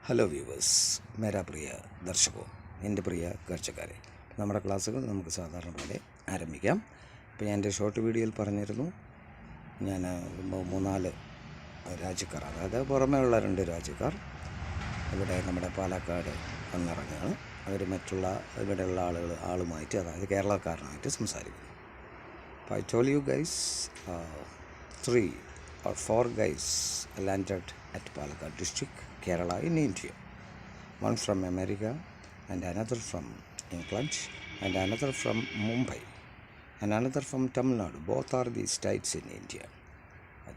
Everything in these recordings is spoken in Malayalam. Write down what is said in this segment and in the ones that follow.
ഹലോ വ്യൂവേഴ്സ്, മേരാ പ്രിയ ദർശകോ, എൻ്റെ പ്രിയ കാഴ്ചക്കാരെ, നമ്മുടെ ക്ലാസ്സുകൾ നമുക്ക് സാധാരണ പോലെ ആരംഭിക്കാം. ഇപ്പോൾ ഞാൻ എൻ്റെ ഷോർട്ട് വീഡിയോയിൽ പറഞ്ഞിരുന്നു, ഞാൻ 3-4 രാജ്യക്കാർ, അതായത് പുറമേ ഉള്ള 2 രാജ്യക്കാർ ഇവിടെ നമ്മുടെ പാലക്കാട് വന്നിറങ്ങുകയാണ്. അവർ മറ്റുള്ള ഇവിടെയുള്ള ആളുമായിട്ട്, അതായത് കേരളക്കാരനായിട്ട് സംസാരിക്കുന്നു. അപ്പോൾ I told you guys, 3 or 4 guys landed at Palakkad district, Kerala in India. One from America and another from England and another from Mumbai and another from Tamil Nadu. Both are the states in India.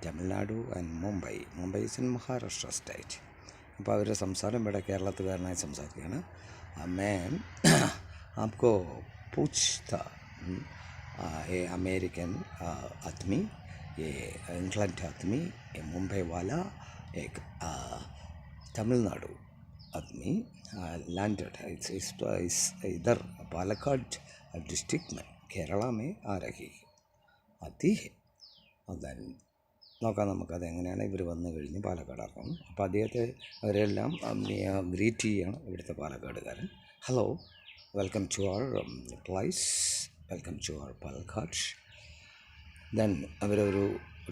Tamil Nadu and Mumbai. Mumbai is in Maharashtra state. അപ്പോൾ അവരുടെ സംസാരം ഇവിടെ കേരളത്തുകാരനായി സംസാരിക്കുകയാണ്. मैं आपको पूछता, ये अमेरिकन आदमी, ये इंग्लैंड आदमी, ये मुंबई वाला, एक तमिलनाडु आदमी लैंडेड इधर पालक्काड डिस्ट्रिक्ट में केरला में आ रही आती है. അതാ നോക്കാം നമുക്കത് എങ്ങനെയാണ് ഇവർ വന്നു കഴിഞ്ഞ് പാലക്കാട് ഇറങ്ങും. അപ്പോൾ അദ്ദേഹത്തെ അവരെല്ലാം ഗ്രീറ്റ് ചെയ്യുകയാണ് ഇവിടുത്തെ പാലക്കാടുകാരൻ. Hello, welcome to our place, welcome to our Palakkad. Then അവരൊരു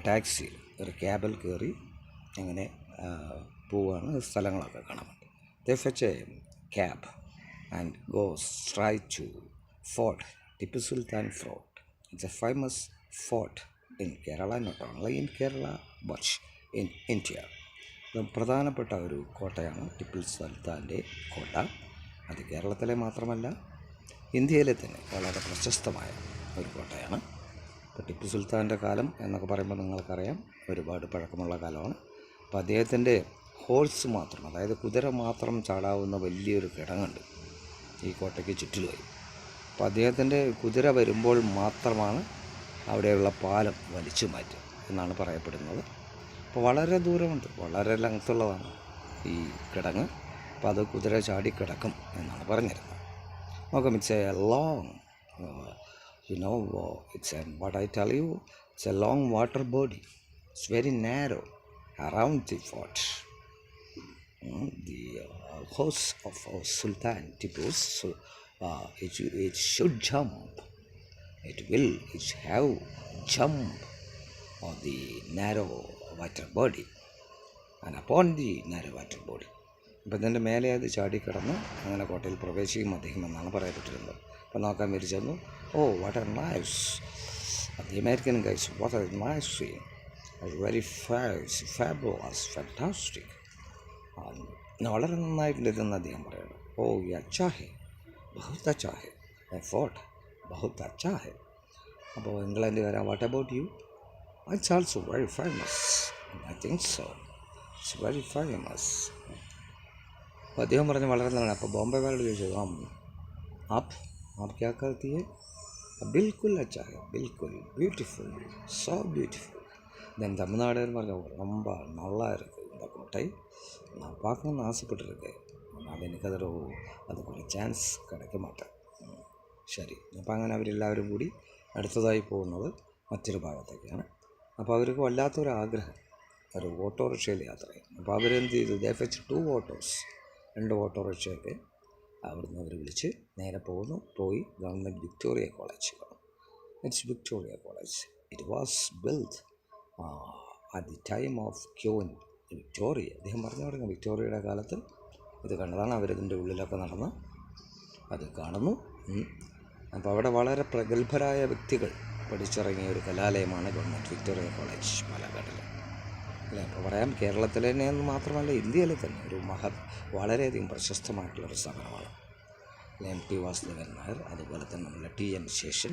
ടാക്സി, ഒരു ക്യാബിൽ കയറി അങ്ങനെ പോവുകയാണ്, സ്ഥലങ്ങളൊക്കെ കാണാൻ വേണ്ടി. They fetch a cab and go straight to fort, Tipu Sultan fort. It's a famous fort in Kerala, not only in Kerala but in India. പ്രധാനപ്പെട്ട ഒരു കോട്ടയാണ് ടിപ്പു സുൽത്താൻ്റെ കോട്ട. അത് കേരളത്തിലെ മാത്രമല്ല, ഇന്ത്യയിലെ തന്നെ വളരെ പ്രശസ്തമായ ഒരു കോട്ടയാണ്. ഇപ്പോൾ ടിപ്പു സുൽത്താൻ്റെ കാലം എന്നൊക്കെ പറയുമ്പോൾ നിങ്ങൾക്കറിയാം, ഒരുപാട് പഴക്കമുള്ള കാലമാണ്. അപ്പോൾ അദ്ദേഹത്തിൻ്റെ ഹോഴ്സ് മാത്രം, അതായത് കുതിര മാത്രം ചാടാവുന്ന വലിയൊരു കിടങ്ങുണ്ട് ഈ കോട്ടയ്ക്ക് ചുറ്റിലുമായി. അപ്പോൾ അദ്ദേഹത്തിൻ്റെ കുതിര വരുമ്പോൾ മാത്രമാണ് അവിടെയുള്ള പാലം വലിച്ചു മാറ്റുക എന്നാണ് പറയപ്പെടുന്നത്. അപ്പോൾ വളരെ ദൂരമുണ്ട്, വളരെ ലെങ്ത്തുള്ളതാണ് ഈ കിടങ്ങ്. അപ്പോൾ അത് കുതിര ചാടി കിടക്കും എന്നാണ് പറഞ്ഞിരുന്നത്. നോക്കാം, it's A long, it's A what I tell you, it's A long water body. It's very narrow around the fort. The house of Sultan Tipu, it should jump. It have jump on the narrow water body and upon the narrow water body. അപ്പോൾ ഇതിൻ്റെ മേലെ അത് ചാടിക്കിടന്ന് അങ്ങനെ കോട്ടയിൽ പ്രവേശിക്കും അദ്ദേഹം എന്നാണ് പറയപ്പെട്ടിരുന്നത്. അപ്പോൾ നോക്കാൻ വിരിച്ചു, oh what a nice, the American guys, what a nice scene, very fabulous, fantastic, വളരെ നന്നായിട്ടുണ്ട് ഇതെന്ന് അദ്ദേഹം പറയുന്നത്. ഓ ഈ അച്ഛാ ഹെ, ബഹുത് അച്ഛാ ഹെ, ഫോർട്ട് बहुत अच्छा है. അപ്പോൾ ഇംഗ്ലണ്ടുകാരാ, what about you? It's also very famous, I think so, it's very famous. അപ്പോൾ അദ്ദേഹം പറഞ്ഞു വളരെ നല്ലതാണ്. അപ്പോൾ ബോംബെ വാലോട് ചോദിച്ചു, आप क्या करती है? बिल्कुल अच्छा है, बिल्कुल ब्यूटीफुल, so beautiful. தென் தமிழ்நாடுன்னு പറഞ്ഞു, ரொம்ப நல்லா இருக்குது இந்த கோட்டை, நான் பார்க்கணுன்னு ஆசைப்பட்டுருக்கேன், ஆனால் எனக்கு அதுக்கு ஒரு சான்ஸ் கிடைக்க மாட்டேன். ശരി. അപ്പോൾ അങ്ങനെ അവരെല്ലാവരും കൂടി അടുത്തതായി പോകുന്നത് മറ്റൊരു ഭാഗത്തേക്കാണ്. അപ്പോൾ അവർക്ക് വല്ലാത്തൊരാഗ്രഹം ഒരു ഓട്ടോറിക്ഷയിൽ യാത്ര ചെയ്യും. അപ്പോൾ അവരെന്ത് ചെയ്തു, ദേ ഫെച്ച് 2 ഓട്ടോസ്, 2 ഓട്ടോറിക്ഷയൊക്കെ അവിടുന്ന് അവർ വിളിച്ച് നേരെ പോയി government Victoria college. It's Victoria college. It was build at the time of queen Victoria. അദ്ദേഹം പറഞ്ഞു തുടങ്ങി, വിക്ടോറിയയുടെ കാലത്ത് ഇത് കണ്ടതാണ്. അവരിതിൻ്റെ ഉള്ളിലൊക്കെ നടന്ന് അത് കാണുന്നു. അപ്പോൾ അവിടെ വളരെ പ്രഗത്ഭരായ വ്യക്തികൾ പഠിച്ചിറങ്ങിയ ഒരു കലാലയമാണ് ഗവൺമെൻറ് വിക്ടോറിയ കോളേജ് പാലക്കാടിൽ, അല്ലേ? അപ്പോൾ പറയാം, കേരളത്തിൽ തന്നെ എന്ന് മാത്രമല്ല, ഇന്ത്യയിൽ തന്നെ ഒരു വളരെയധികം പ്രശസ്തമായിട്ടുള്ളൊരു സ്ഥാപനമാണ്. എം ടി വാസുദേവൻ നായർ, അതുപോലെ തന്നെ നമ്മുടെ TN ശേഷൻ,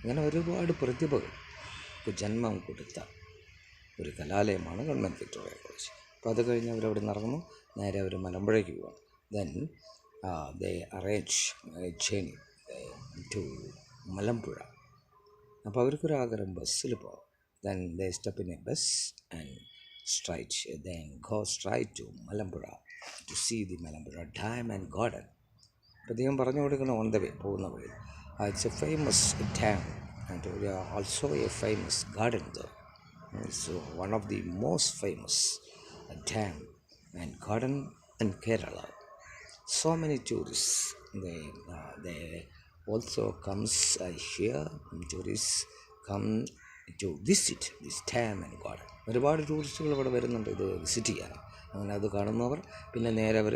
ഇങ്ങനെ ഒരുപാട് പ്രതിഭകൾക്ക് ജന്മം കൊടുത്ത ഒരു കലാലയമാണ് ഗവൺമെൻറ് വിക്ടോറിയ കോളേജ്. അപ്പോൾ അത് കഴിഞ്ഞ് അവരവിടെ നടന്നു നേരെ അവർ മലമ്പുഴയ്ക്ക് പോവാം. Then they arrange a journey to Malampuzha. അപ്പോൾ അവർക്കൊരാഗ്രഹം ബസ്സിൽ പോകാം. then they step in a bus and go straight to Malampuzha to see the Malampuzha dam and garden. അപ്പോൾ അദ്ദേഹം പറഞ്ഞു കൊടുക്കണം, ഓൺ ദ വേ, പോകുന്ന വഴി, it's a famous dam and also a famous garden there. It's one of the most famous dam and garden and Kerala. So many tourists, they also comes here. Tourists come to visit this Tam and Garden. ഒരുപാട് ടൂറിസ്റ്റുകൾ ഇവിടെ വരുന്നുണ്ട് ഇത് വിസിറ്റ് ചെയ്യാൻ. അങ്ങനെ അത് കാണുന്നവർ പിന്നെ നേരെ അവർ,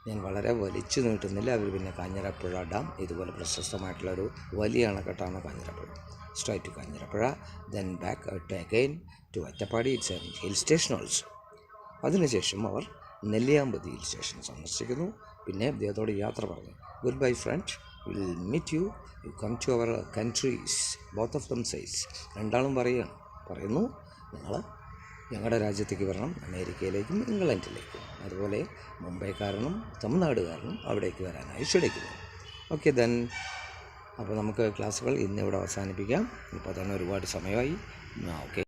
ഞാൻ വളരെ വലിച്ചു നീട്ടുന്നില്ല, അവർ പിന്നെ കാഞ്ഞിരപ്പുഴ ഡാം, ഇതുപോലെ പ്രശസ്തമായിട്ടുള്ളൊരു വലിയ അണക്കെട്ടാണ് Kanjirappuzha. Straight to Kanjirappuzha, then back again to Attappadi. It's a hill station also. അതിനുശേഷം അവർ നെല്ലിയാമ്പതി ഹിൽ സ്റ്റേഷൻ സന്ദർശിക്കുന്നു. പിന്നെ അദ്ദേഹത്തോട് യാത്ര പറഞ്ഞു. Goodbye friend, will meet you come to our countries. Both of them says. രണ്ടാളും പറയുന്നു നിങ്ങൾ ഞങ്ങളുടെ രാജ്യത്തേക്ക് വരണം, അമേരിക്കയിലേക്കും ഇംഗ്ലണ്ടിലേക്കും. അതുപോലെ മുംബൈക്കാരനും തമിഴ്നാടുകാരനും അവിടേക്ക് വരാനായി ക്ഷണിക്കുന്നു. ഓക്കെ ദെൻ, അപ്പോൾ നമുക്ക് ക്ലാസ്സുകൾ ഇന്നിവിടെ അവസാനിപ്പിക്കാം. ഇപ്പോൾ തന്നെ ഒരുപാട് സമയമായി. ഓക്കെ.